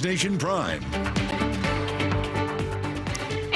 NewsNation Prime.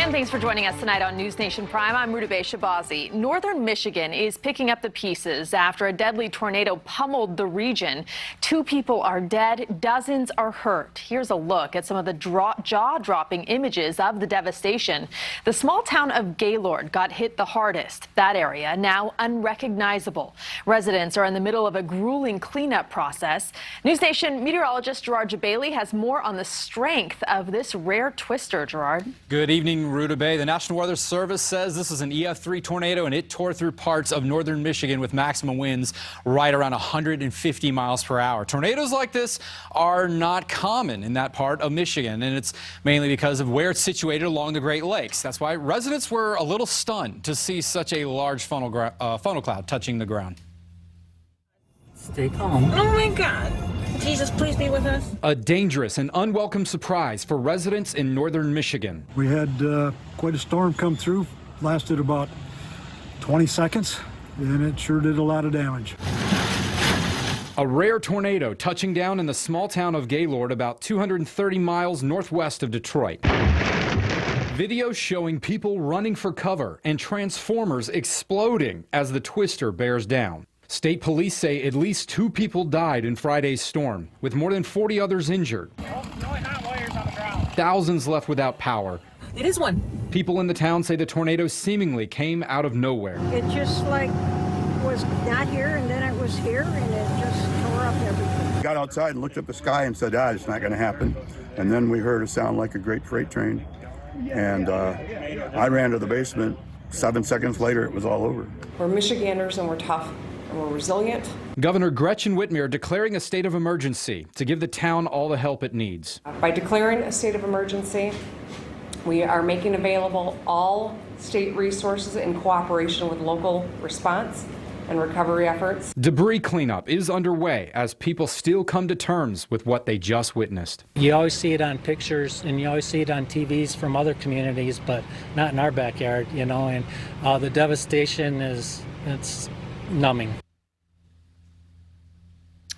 And thanks for joining us tonight on NewsNation Prime. I'm Rudabeh Shabazi. Northern Michigan is picking up the pieces after a deadly tornado pummeled the region. 2 people are dead, dozens are hurt. Here's a look at some of the jaw-dropping images of the devastation. The small town of Gaylord got hit the hardest. That area now unrecognizable. Residents are in the middle of a grueling cleanup process. NewsNation meteorologist Gerard Jabali has more on the strength of this rare twister. Gerard. Good evening, Rudabeh. The National Weather Service says this is an EF3 tornado and it tore through parts of northern Michigan with maximum winds right around 150 miles per hour. Tornadoes like this are not common in that part of Michigan, and it's mainly because of where it's situated along the Great Lakes. That's why residents were a little stunned to see such a large funnel cloud touching the ground. Stay calm. Oh my God. Jesus, please be with us. A dangerous and unwelcome surprise for residents in northern Michigan. We had quite a storm come through, lasted about 20 seconds, and it sure did a lot of damage. A rare tornado touching down in the small town of Gaylord, about 230 miles northwest of Detroit. Video showing people running for cover and transformers exploding as the twister bears down. State police say at least 2 people died in Friday's storm, with more than 40 others injured. Thousands left without power. It is one. People in the town say the tornado seemingly came out of nowhere. It just was not here, and then it was here, and it just tore up everything. Got outside and looked at the sky and said, it's not going to happen. And then we heard a sound like a great freight train. And I ran to the basement. 7 seconds later, it was all over. We're Michiganders and we're tough. And we're resilient. Governor Gretchen Whitmer declaring a state of emergency to give the town all the help it needs. By declaring a state of emergency, we are making available all state resources in cooperation with local response and recovery efforts. Debris cleanup is underway as people still come to terms with what they just witnessed. You always see it on pictures and you always see it on TVs from other communities, but not in our backyard, and the devastation it's numbing.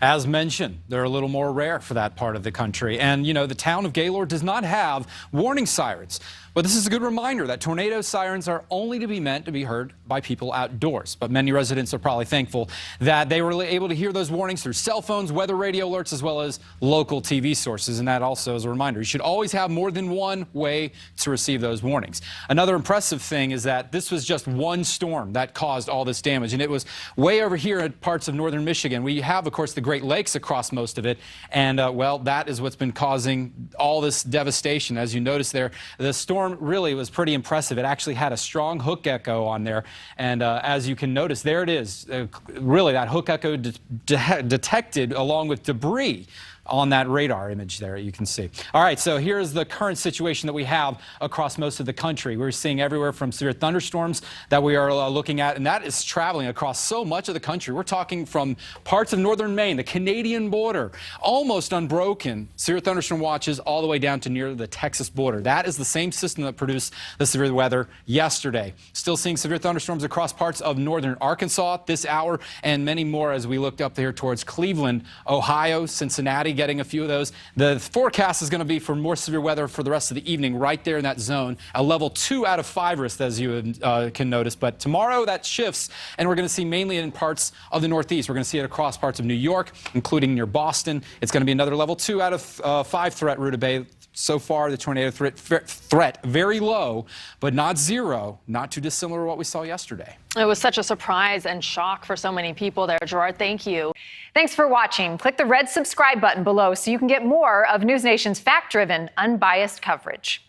As mentioned, they're a little more rare for that part of the country. And, the town of Gaylord does not have warning sirens. But this is a good reminder that tornado sirens are only to be meant to be heard by people outdoors. But many residents are probably thankful that they were able to hear those warnings through cell phones, weather radio alerts, as well as local TV sources. And that also is a reminder. You should always have more than one way to receive those warnings. Another impressive thing is that this was just one storm that caused all this damage. And it was way over here in parts of northern Michigan. We have, of course, the Great Lakes across most of it. And, well, that is what's been causing all this devastation. As you notice there, the storm really was pretty impressive. It actually had a strong hook echo on there. And as you can notice, there it is. Really, that hook echo detected along with debris on that radar image there you can see. All right, so here's the current situation that we have across most of the country. We're seeing everywhere from severe thunderstorms that we are looking at, and that is traveling across so much of the country. We're talking from parts of northern Maine, the Canadian border, almost unbroken severe thunderstorm watches all the way down to near the Texas border. That is the same system that produced the severe weather yesterday. Still seeing severe thunderstorms across parts of northern Arkansas this hour, and many more as we looked up there towards Cleveland, Ohio, Cincinnati, getting a few of those. The forecast is going to be for more severe weather for the rest of the evening right there in that zone. A level 2 out of 5 risk, as you can notice. But tomorrow that shifts, and we're going to see mainly in parts of the Northeast. We're going to see it across parts of New York, including near Boston. It's going to be another level 2 out of 5 threat, Rudabeh. So far, the tornado threat very low, but not zero, not too dissimilar to what we saw yesterday. It was such a surprise and shock for so many people there. Gerard, thank you. Thanks for watching. Click the red subscribe button below so you can get more of NewsNation's fact-driven, unbiased coverage.